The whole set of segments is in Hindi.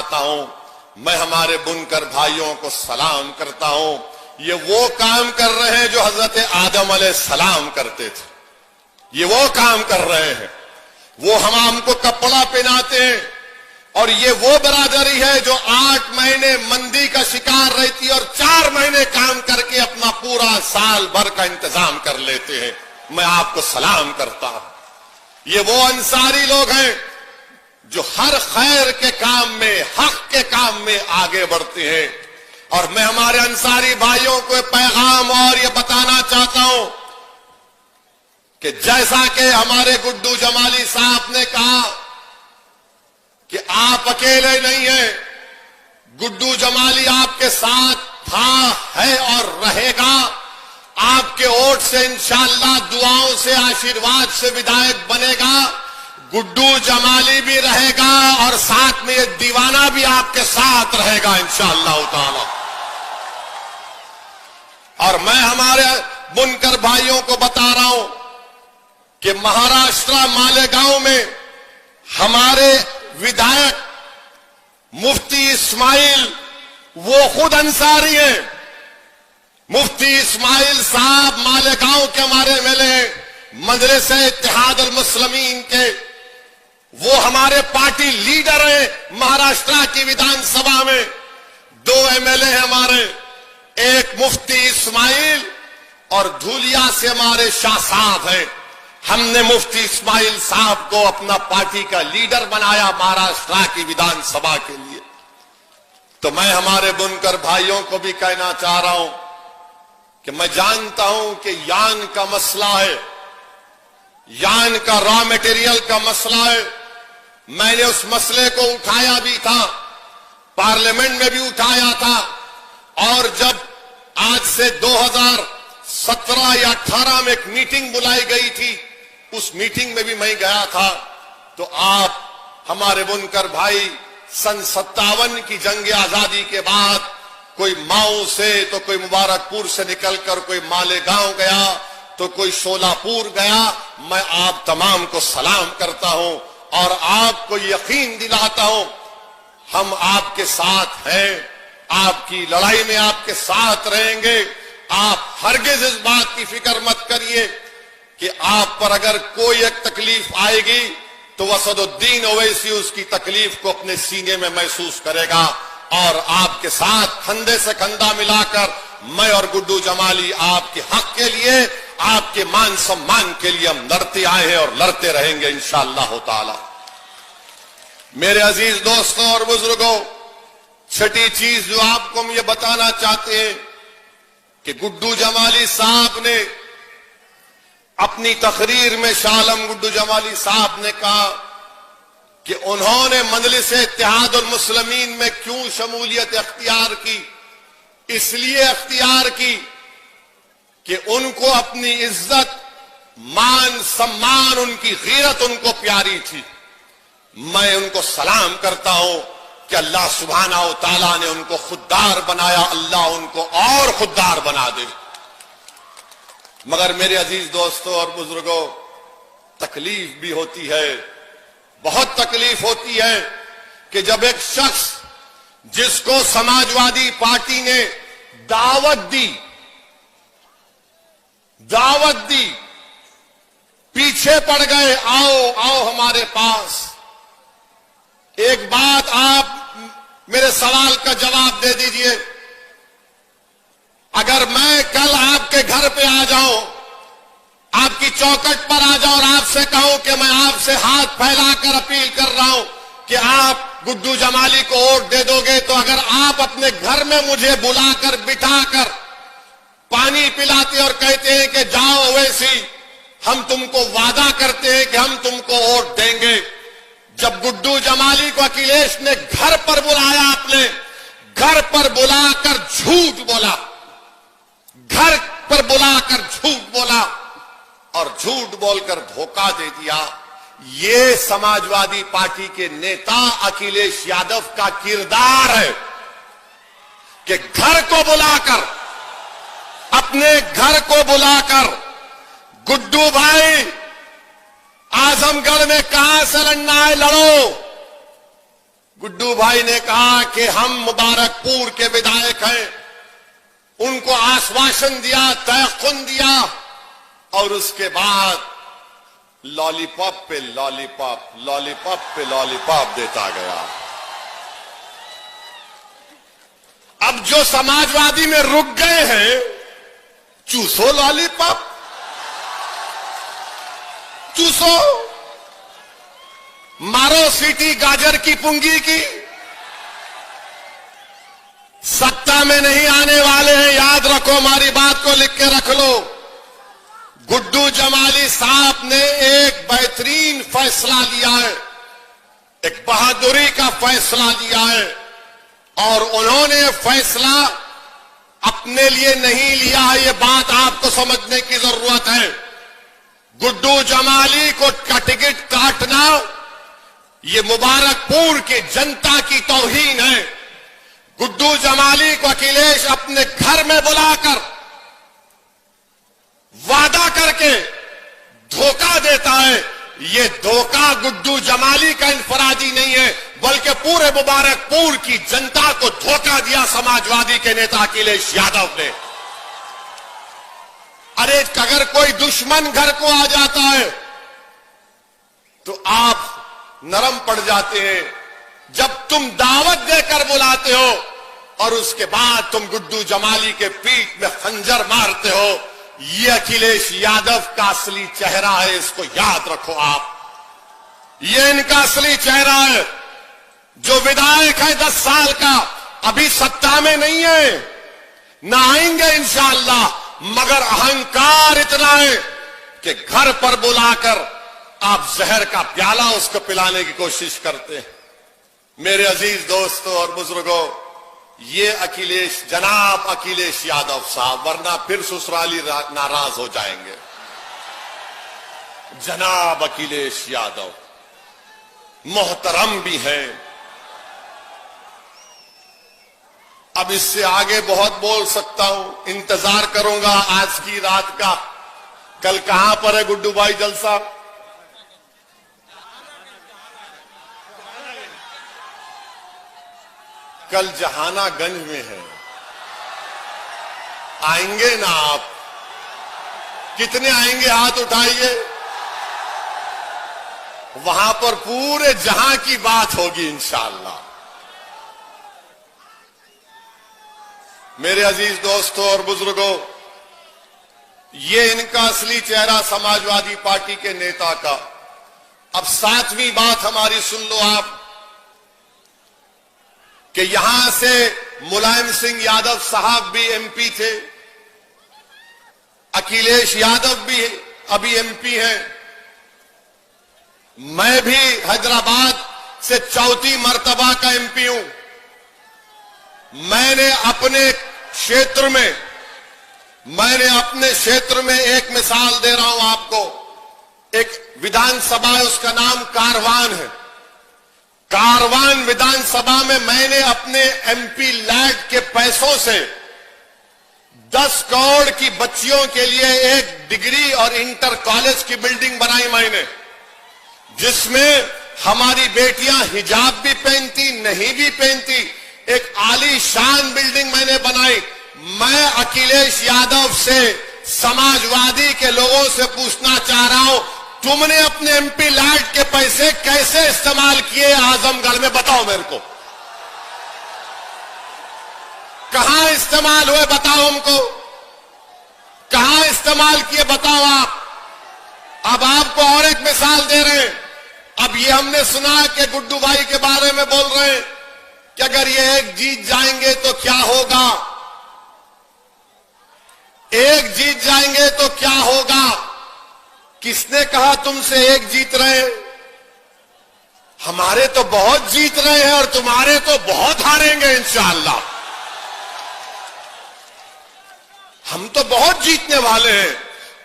चाहता हूं, मैं हमारे बुनकर भाइयों को सलाम करता हूं। ये वो काम कर रहे हैं जो हजरत आदम अलैहिस्सलाम करते थे। ये वो काम कर रहे हैं, वो हमको कपड़ा पहनाते हैं। और ये वो बरादरी है जो 8 महीने मंदी का शिकार रहती है और 4 महीने काम करके अपना पूरा साल भर का इंतजाम कर लेते हैं। मैं आपको सलाम करता हूं। ये वो अंसारी लोग हैं जो हर खैर के काम में, हक के काम में आगे बढ़ते हैं। और मैं हमारे अंसारी भाइयों को पैगाम और ये बताना चाहता हूं कि जैसा कि हमारे गुड्डू जमाली साहब ने कहा कि आप अकेले नहीं हैं, गुड्डू जमाली आपके साथ था, है और रहेगा। आपके वोट से इंशाअल्लाह, दुआओं से, आशीर्वाद से विधायक बनेगा। गुड्डू जमाली भी रहेगा और साथ में ये दीवाना भी आपके साथ रहेगा इंशाअल्लाह ताला। और मैं हमारे बुनकर भाइयों को बता रहा हूं कि महाराष्ट्र मालेगांव में हमारे विधायक मुफ्ती इस्माइल, वो खुद अंसारी हैं। मुफ्ती इस्माइल साहब मालेगांव के हमारे एमएलए, मजलिस-ए इत्तेहादुल मुस्लिमीन के, वो हमारे पार्टी लीडर हैं। महाराष्ट्र की विधानसभा में 2 एमएलए हैं हमारे, एक मुफ्ती इस्माइल और धूलिया से हमारे शाह साहब हैं। हमने मुफ्ती इस्माइल साहब को अपना पार्टी का लीडर बनाया महाराष्ट्र की विधानसभा के लिए। तो मैं हमारे बुनकर भाइयों को भी कहना चाह रहा हूं कि मैं जानता हूं कि यान का मसला है, यान का रॉ मटेरियल का मसला है। मैंने उस मसले को उठाया भी था, पार्लियामेंट में भी उठाया था। और जब आज से 2017 या 18 में एक मीटिंग बुलाई गई थी, उस मीटिंग में भी मैं गया था। तो आप हमारे बुनकर भाई सन 57 की जंग आजादी के बाद कोई माऊ से, तो कोई मुबारकपुर से निकलकर कोई मालेगांव गया, तो कोई शोलापुर गया। मैं आप तमाम को सलाम करता हूं और आपको यकीन दिलाता हूं हम आपके साथ हैं, आपकी लड़ाई में आपके साथ रहेंगे। आप हरगिज इस बात की फिक्र मत करिए कि आप पर अगर कोई एक तकलीफ आएगी तो वसदुद्दीन ओवैसी उसकी तकलीफ को अपने सीने में महसूस करेगा। और आपके साथ कंधे से कंधा मिलाकर मैं और गुड्डू जमाली आपके हक के लिए, आपके मान सम्मान के लिए हम लड़ते आए हैं और लड़ते रहेंगे इंशाअल्लाह ताला। मेरे अजीज दोस्तों और बुजुर्गों, छठी चीज जो आपको हम ये बताना चाहते हैं कि गुड्डू जमाली साहब ने अपनी तकरीर में, शाह आलम गुड्डू जमाली साहब ने कहा कि उन्होंने मजलिस-ए इत्तेहादुल मुस्लिमीन में क्यों शमूलियत अख्तियार की। इसलिए अख्तियार की कि उनको अपनी इज्जत, मान, सम्मान, उनकी गीरत उनको प्यारी थी। मैं उनको सलाम करता हूं कि अल्लाह सुब्हाना व तआला ने उनको खुददार बनाया, अल्लाह उनको और खुददार बना दे। मगर मेरे अजीज दोस्तों और बुजुर्गों, तकलीफ भी होती है, बहुत तकलीफ होती है कि जब एक शख्स जिसको समाजवादी पार्टी ने दावत दी, पीछे पड़ गए, आओ आओ हमारे पास। एक बात आप मेरे सवाल का जवाब दे दीजिए, अगर मैं कल आपके घर पे आ जाऊं, आपकी चौखट पर आ जाऊं और आपसे कहूं कि मैं आपसे हाथ फैलाकर अपील कर रहा हूं कि आप गुड्डू जमाली को वोट दे दोगे, तो अगर आप अपने घर में मुझे बुलाकर बिठाकर पानी पिलाते और कहते हैं कि जाओ ओवैसी, हम तुमको वादा करते हैं कि हम तुमको वोट देंगे। जब गुड्डू जमाली को अखिलेश ने घर पर बुलाया, आपने घर पर बुलाकर झूठ बोला, घर पर बुलाकर झूठ बोला और झूठ बोलकर धोखा दे दिया। ये समाजवादी पार्टी के नेता अखिलेश यादव का किरदार है कि घर को बुलाकर, अपने घर को बुलाकर, गुड्डू भाई आजमगढ़ में कहां से लड़ना है लड़ो, गुड्डू भाई ने कहा कि हम मुबारकपुर के विधायक हैं, उनको आश्वासन दिया, तयक़ुन दिया, और उसके बाद लॉलीपॉप पे लॉलीपॉप, लॉलीपॉप पे लॉलीपॉप देता गया। अब जो समाजवादी में रुक गए हैं, चूसो लॉलीपॉप, चूसो, मारो सीटी गाजर की पुंगी की। सत्ता में नहीं आने वाले हैं, याद रखो, हमारी बात को लिख के रख लो। गुड्डू जमाली साहब ने एक बेहतरीन फैसला लिया है, एक बहादुरी का फैसला लिया है, और उन्होंने फैसला अपने लिए नहीं लिया है, ये बात आपको समझने की जरूरत है। गुड्डू जमाली को टिकट काटना ये मुबारकपुर की जनता की तौहीन है। गुड्डू जमाली को अखिलेश अपने घर में बुलाकर वादा करके धोखा देता है। ये धोखा गुड्डू जमाली का इनफरादी नहीं है, बल्कि पूरे मुबारकपुर की जनता को धोखा दिया समाजवादी के नेता अखिलेश यादव ने। अरे अगर कोई दुश्मन घर को आ जाता है तो आप नरम पड़ जाते हैं, जब तुम दावत देकर बुलाते हो और उसके बाद तुम गुड्डू जमाली के पीठ में खंजर मारते हो, ये अखिलेश यादव का असली चेहरा है, इसको याद रखो आप। ये इनका असली चेहरा है। जो विधायक है 10 साल का, अभी सत्ता में नहीं है, ना आएंगे इंशाअल्लाह, मगर अहंकार इतना है कि घर पर बुलाकर आप जहर का प्याला उसको पिलाने की कोशिश करते हैं। मेरे अजीज दोस्तों और बुजुर्गों, ये अखिलेश, जनाब अखिलेश यादव साहब, वरना फिर ससुराली नाराज हो जाएंगे। जनाब अखिलेश यादव मोहतरम भी हैं। अब इससे आगे बहुत बोल सकता हूं, इंतजार करूंगा आज की रात का। कल कहां पर है गुड्डू भाई जलसा? कल जहानागंज में है। आएंगे ना आप? कितने आएंगे? हाथ उठाइए। वहां पर पूरे जहां की बात होगी इंशाअल्लाह। मेरे अजीज दोस्तों और बुजुर्गों, ये इनका असली चेहरा समाजवादी पार्टी के नेता का। अब 7वीं बात हमारी सुन लो आप, कि यहां से मुलायम सिंह यादव साहब भी एमपी थे, अखिलेश यादव भी अभी एमपी हैं। मैं भी हैदराबाद से 4थी मर्तबा का एमपी हूं। मैंने अपने क्षेत्र में एक मिसाल दे रहा हूं आपको। एक विधानसभा है, उसका नाम कारवान है। कारवान विधानसभा में मैंने अपने एमपी लैड के पैसों से 10 करोड़ की बच्चियों के लिए एक डिग्री और इंटर कॉलेज की बिल्डिंग बनाई मैंने, जिसमें हमारी बेटियां हिजाब भी पहनती, नहीं भी पहनती, एक आलीशान बिल्डिंग मैंने बनाई। मैं अखिलेश यादव से, समाजवादी के लोगों से पूछना चाह रहा हूं, तुमने अपने एमपी लैड के पैसे कैसे इस्तेमाल किए आजमगढ़ में? बताओ मेरे को, कहां इस्तेमाल हुए? बताओ हमको, कहां इस्तेमाल किए? बताओ आप। अब आपको और एक मिसाल दे रहे हैं। अब ये हमने सुना कि गुड्डू भाई के बारे में बोल रहे हैं कि अगर ये एक जीत जाएंगे तो क्या होगा, एक जीत जाएंगे तो क्या होगा। किसने कहा तुमसे एक जीत रहे हैं? हमारे तो बहुत जीत रहे हैं और तुम्हारे तो बहुत हारेंगे इंशाअल्लाह। हम तो बहुत जीतने वाले हैं।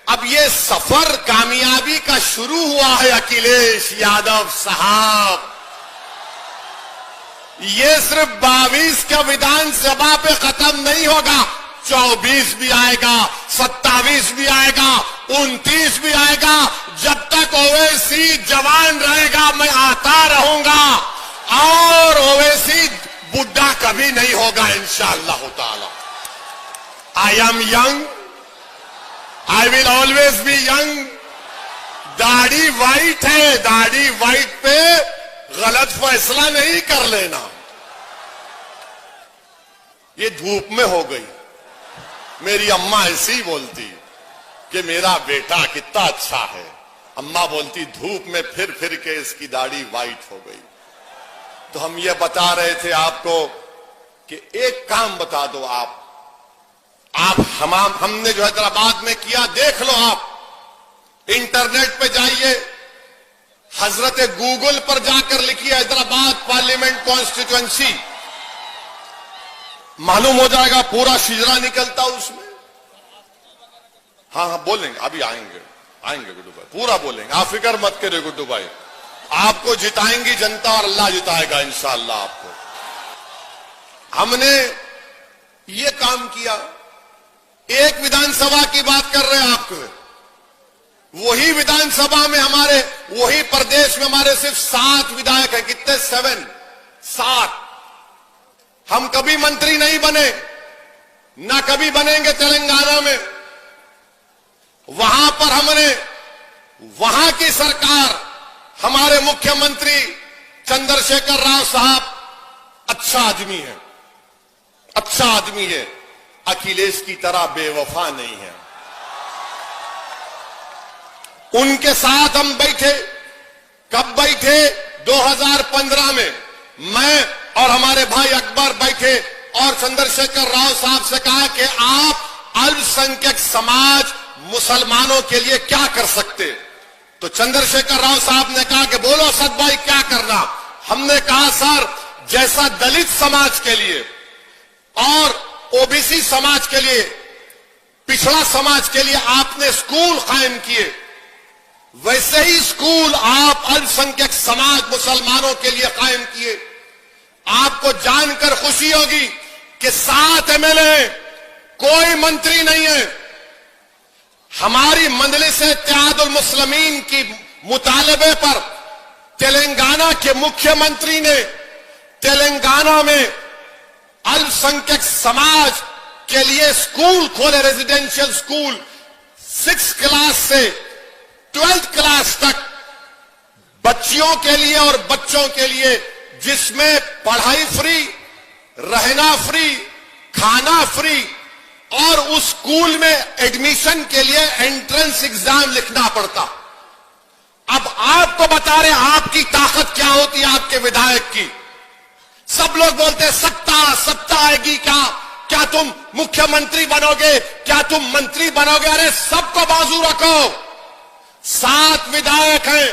अब ये सफर कामयाबी का शुरू हुआ है अखिलेश यादव साहब। ये सिर्फ 22 का विधानसभा पे खत्म नहीं होगा, 24 भी आएगा, 27 भी आएगा, 29 भी आएगा। जब तक ओवैसी जवान रहेगा मैं आता रहूंगा। और ओवैसी बुढ़ा कभी नहीं होगा इंशाअल्लाह ताला। I am young, I will always be young. दाढ़ी वाइट है, दाढ़ी वाइट पे गलत फैसला नहीं कर लेना। ये धूप में हो गई। मेरी अम्मा ऐसी ही बोलती कि मेरा बेटा कितना अच्छा है। अम्मा बोलती धूप में फिर फिर के इसकी दाढ़ी वाइट हो गई। तो हम ये बता रहे थे आपको कि एक काम बता दो आप हमने जो हैदराबाद में किया देख लो। आप इंटरनेट पे जाइए, हजरत गूगल पर जाकर लिखिए हैदराबाद पार्लियामेंट कॉन्स्टिट्यूएंसी, मालूम हो जाएगा पूरा शिजरा निकलता उसमें। हाँ बोलेंगे, अभी आएंगे गुड्डू भाई, पूरा बोलेंगे, आप फिक्र मत करिए गुड्डू भाई। आपको जिताएंगी जनता और अल्लाह जिताएगा इंशाअल्लाह आपको। हमने ये काम किया। एक विधानसभा की बात कर रहे हैं आपको, वही विधानसभा में हमारे, वही प्रदेश में हमारे सिर्फ 7 विधायक हैं। कितने? 7। हम कभी मंत्री नहीं बने, ना कभी बनेंगे तेलंगाना में। वहां पर हमने, वहां की सरकार, हमारे मुख्यमंत्री चंद्रशेखर राव साहब अच्छा आदमी है, अच्छा आदमी है, अखिलेश की तरह बेवफा नहीं है। उनके साथ हम बैठे। कब बैठे? 2015 में मैं और हमारे भाई अकबर बैठे और चंद्रशेखर राव साहब से कहा कि आप अल्पसंख्यक समाज मुसलमानों के लिए क्या कर सकते। तो चंद्रशेखर राव साहब ने कहा कि बोलो सद भाई क्या करना। हमने कहा सर, जैसा दलित समाज के लिए और ओबीसी समाज के लिए, पिछड़ा समाज के लिए आपने स्कूल कायम किए, वैसे ही स्कूल आप अल्पसंख्यक समाज मुसलमानों के लिए कायम किए। आपको जानकर खुशी होगी कि 7 एमएलए, कोई मंत्री नहीं है। हमारी मजलिस इत्तेहादुल मुस्लिमीन की मुतालबे पर तेलंगाना के मुख्यमंत्री ने तेलंगाना में अल्पसंख्यक समाज के लिए स्कूल खोले, रेजिडेंशियल स्कूल, 6 क्लास से 12th क्लास तक बच्चियों के लिए और बच्चों के लिए, जिसमें पढ़ाई फ्री, रहना फ्री, खाना फ्री, और उस स्कूल में एडमिशन के लिए एंट्रेंस एग्जाम लिखना पड़ता। अब आपको बता रहे आपकी ताकत क्या होती है, आपके विधायक की। सब लोग बोलते हैं सत्ता आएगी क्या तुम मुख्यमंत्री बनोगे, क्या तुम मंत्री बनोगे। अरे सबको बाजू रखो। 7 विधायक हैं।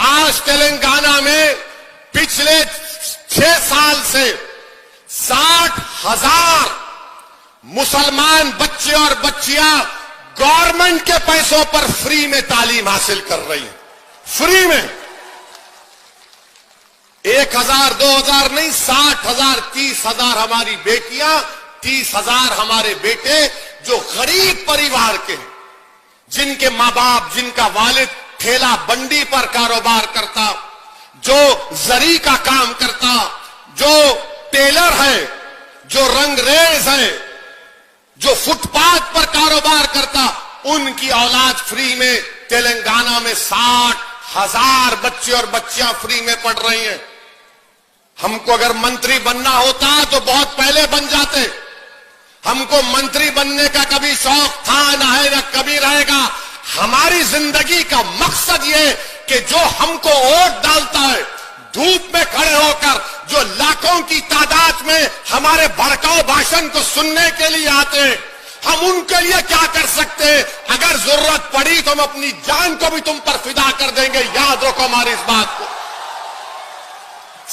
आज तेलंगाना में पिछले 6 साल से 60,000 मुसलमान बच्चे और बच्चियां गवर्नमेंट के पैसों पर फ्री में तालीम हासिल कर रही हैं। फ्री में 1,000 2,000 नहीं, 60,000 30,000 हमारी बेटियां, 30,000 हमारे बेटे जो गरीब परिवार के हैं, जिनके मां बाप, जिनका वालिद ठेला बंडी पर कारोबार करता, जो जरी का काम करता, जो टेलर है, जो रंगरेज है, जो फुटपाथ पर कारोबार करता, उनकी औलाद फ्री में तेलंगाना में 60,000 बच्चे और बच्चियां फ्री में पढ़ रही हैं। हमको अगर मंत्री बनना होता तो बहुत पहले बन जाते। हमको मंत्री बनने का कभी शौक था ना है ना कभी रहेगा। हमारी जिंदगी का मकसद ये कि जो हमको वोट डालता है, धूप में खड़े होकर जो लाखों की तादाद में हमारे भड़काऊ भाषण को सुनने के लिए आते हैं, हम उनके लिए क्या कर सकते हैं। अगर जरूरत पड़ी तो हम अपनी जान को भी तुम पर फिदा कर देंगे। याद रखो हमारी इस बात को।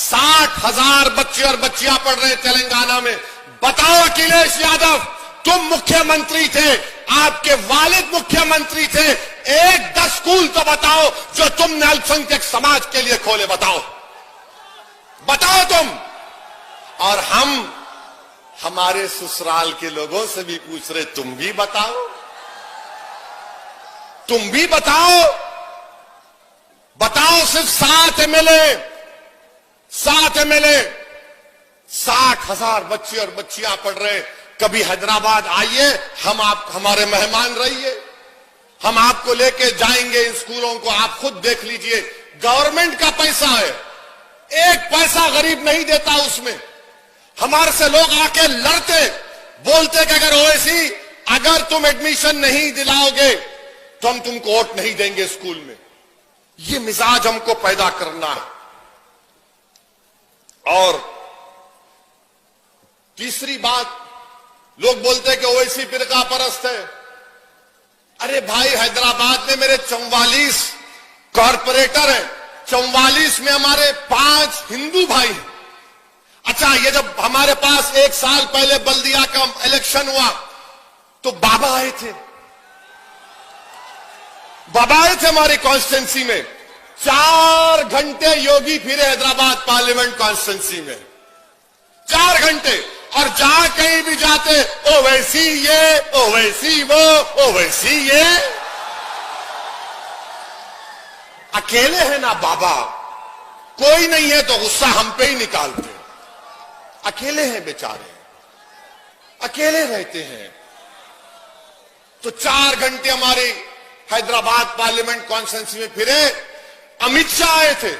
60,000 बच्चे और बच्चियां पढ़ रहे तेलंगाना में। बताओ अखिलेश यादव, तुम मुख्यमंत्री थे, आपके वालिद मुख्यमंत्री थे, एक 10 स्कूल तो बताओ जो तुमने अल्पसंख्यक समाज के लिए खोले। बताओ तुम। और हम हमारे ससुराल के लोगों से भी पूछ रहे, तुम भी बताओ, तुम भी बताओ। बताओ सिर्फ 7 एमएलए, 7 एमएलए, 60,000 बच्चे और बच्चियां पढ़ रहे। कभी हैदराबाद आइए, हमारे मेहमान रहिए, हम आपको लेके जाएंगे इन स्कूलों को, आप खुद देख लीजिए। गवर्नमेंट का पैसा है, एक पैसा गरीब नहीं देता उसमें। हमारे से लोग आके लड़ते, बोलते कि अगर ओवैसी अगर तुम एडमिशन नहीं दिलाओगे तो हम तुमको वोट नहीं देंगे स्कूल में। ये मिजाज हमको पैदा करना है। और तीसरी बात, लोग बोलते कि ओवैसी फिरका परस्त है। अरे भाई, हैदराबाद में मेरे 44 कॉरपोरेटर हैं, 44 में हमारे 5 हिंदू भाई हैं। अच्छा, ये जब हमारे पास 1 साल पहले बल्दिया का इलेक्शन हुआ तो बाबा आए थे, हमारी कॉन्स्टिट्यूंसी में। 4 घंटे योगी फिरे हैदराबाद पार्लियामेंट कॉन्स्टिट्यूंसी में, 4 घंटे। और जहां कहीं भी जाते, ओवैसी ये, ओवैसी वो, ओवैसी ये। अकेले हैं ना बाबा, कोई नहीं है तो गुस्सा हम पे ही निकालते। अकेले हैं बेचारे, अकेले रहते हैं। तो 4 घंटे हमारी हैदराबाद पार्लियामेंट कॉन्स्टिट्यूंसी में फिरे। अमित शाह आए थे।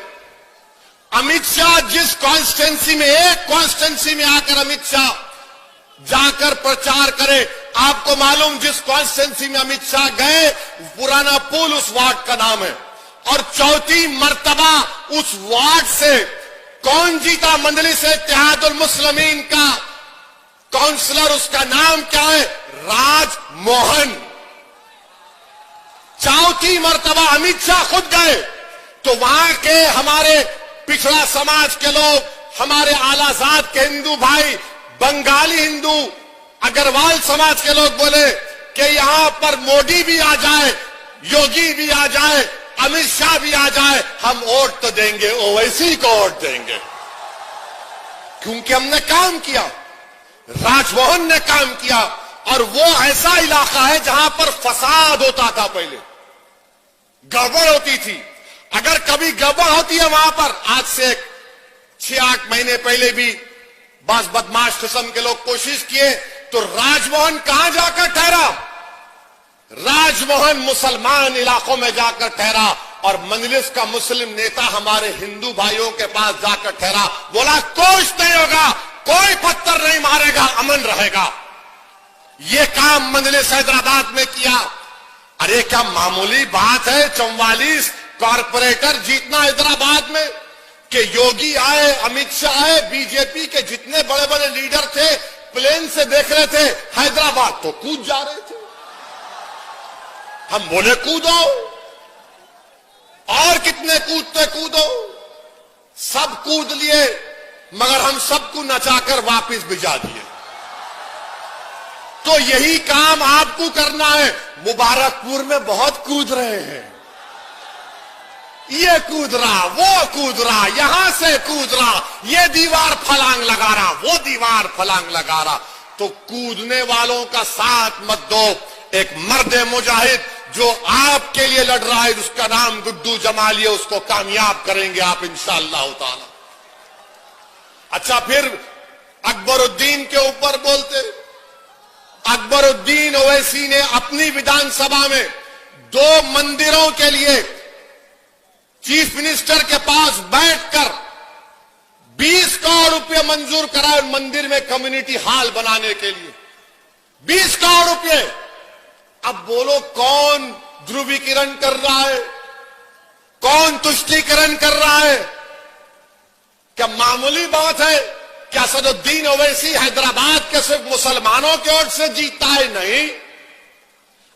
अमित शाह जिस कॉन्स्टिट्यूंसी में, एक कॉन्स्टिट्यूंसी में आकर अमित शाह जाकर प्रचार करे, आपको मालूम जिस कॉन्स्टिट्यूंसी में अमित शाह गए, पुराना पुल उस वार्ड का नाम है। और 4थी मर्तबा उस वार्ड से कौन जीता? मजलिस इत्तेहादुल मुस्लिमीन का काउंसलर, उसका नाम क्या है? राजमोहन। 4थी मर्तबा अमित शाह खुद गए तो वहां के हमारे पिछड़ा समाज के लोग, हमारे आलाजाद के हिंदू भाई, बंगाली हिंदू, अग्रवाल समाज के लोग बोले कि यहां पर मोदी भी आ जाए, योगी भी आ जाए, अमित शाह भी आ जाए, हम वोट तो देंगे, ओवैसी को वोट देंगे। क्योंकि हमने काम किया, राजमोहन ने काम किया। और वो ऐसा इलाका है जहां पर फसाद होता था, पहले गड़बड़ होती थी। अगर कभी गड़बड़ होती है वहां पर, आज से 6-8 महीने पहले भी बस बदमाश किस्म के लोग कोशिश किए, तो राजमोहन कहां जाकर ठहरा? राजमोहन मुसलमान इलाकों में जाकर ठहरा। और मजलिस का मुस्लिम नेता हमारे हिंदू भाइयों के पास जाकर ठहरा, बोला कुछ नहीं होगा, कोई पत्थर नहीं मारेगा, अमन रहेगा। ये काम मजलिस हैदराबाद में किया। अरे क्या मामूली बात है 44 कॉरपोरेटर जीतना हैदराबाद में? कि योगी आए, अमित शाह आए, बीजेपी के जितने बड़े बड़े लीडर थे प्लेन से देख रहे थे हैदराबाद, तो कूद जा रहे थे। हम बोले कूदो, और कितने कूदते कूदो, सब कूद लिए, मगर हम सबको नचाकर वापस भिजा दिए। तो यही काम आपको करना है। मुबारकपुर में बहुत कूद रहे हैं, ये कूद रहा, वो कूद रहा, यहां से कूद रहा, ये दीवार फलांग लगा रहा, वो दीवार फलांग लगा रहा। तो कूदने वालों का साथ मत दो। एक मर्द मुजाहिद जो आपके लिए लड़ रहा है, उसका नाम गुड्डू जमाली है, उसको कामयाब करेंगे आप इंशाअल्लाह ताला। अच्छा, फिर अकबरुद्दीन के ऊपर बोलते। अकबरुद्दीन ओवैसी ने अपनी विधानसभा में 2 मंदिरों के लिए चीफ मिनिस्टर के पास बैठकर 20 करोड़ रुपए मंजूर कराए मंदिर में कम्युनिटी हॉल बनाने के लिए। 20 करोड़ रुपए। अब बोलो कौन ध्रुवीकरण कर रहा है, कौन तुष्टीकरण कर रहा है? क्या मामूली बात है? क्या असदुद्दीन ओवैसी हैदराबाद के सिर्फ मुसलमानों के वोट से जीतता है? नहीं,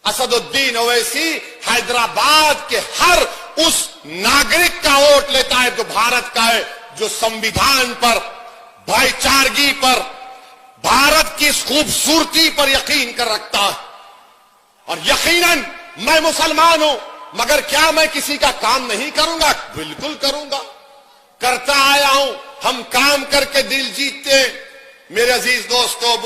असदुद्दीन ओवैसी हैदराबाद के हर उस नागरिक का वोट लेता है जो भारत का है, जो संविधान पर, भाईचारगी पर, भारत की खूबसूरती पर यकीन कर रखता है। और यकीनन मैं मुसलमान हूं, मगर क्या मैं किसी का काम नहीं करूंगा? बिल्कुल करूंगा, करता आया हूं। हम काम करके दिल जीतते हैं। मेरे अजीज दोस्तों,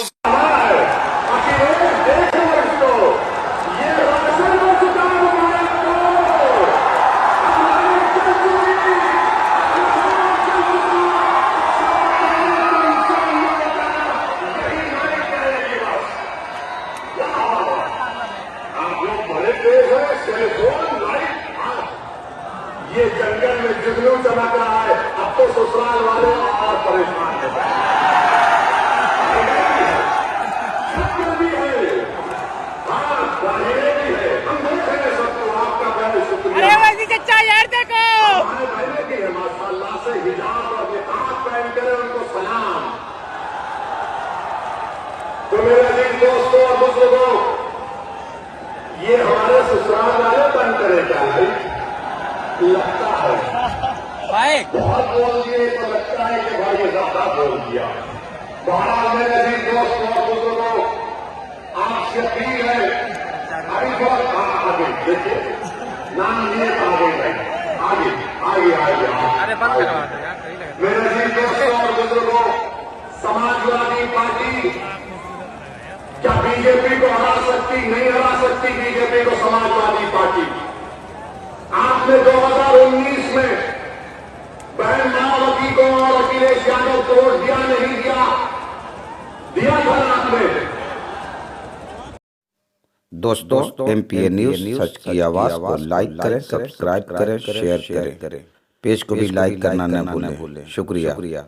देश है, टेलीफोन लाइट आज ये जंगल में जुगनू चमक रहा है। अब तो ससुराल वाले और परेशान हो गए। सत्य भी है, हाँ जाहिर भी है, हम देखेंगे सबको। आपका बहुत शुक्रिया। अरे वैसी चचा यार देखो हमारे बहने की है माशाअल्लाह से हिजाब और निकाब पहन कर उनको सलाम। तो मेरे दिन दोस्तों और बुजुर्गों, ये हमारे ससुराल वाले बन करे क्या भाई? लगता है भाई बहुत बोल दिए तो लगता है कि भाई ये ज्यादा बोल दिया। बहरहाल मेरे दिन दोस्तों और बुजुर्गों, आपसे अपील है, अभी बहुत आगे देखिए नाम लिए आगे भाई, आगे आगे आगे अरे बंद करवा दो यार, सही लगा। मेरे दिन दोस्तों और बुजुर्गों, समाजवादी पार्टी क्या बीजेपी को हरा सकती? नहीं हरा सकती बीजेपी को समाजवादी पार्टी। आपने 2019 में बहन मायावती को और अखिलेश यादव को वोट दिया नहीं दिया? दिया था आपने। दोस्तों MPA न्यूज सच की आवाज को लाइक करें, सब्सक्राइब करें, शेयर करें। पेज को भी लाइक करना न भूलें। शुक्रिया।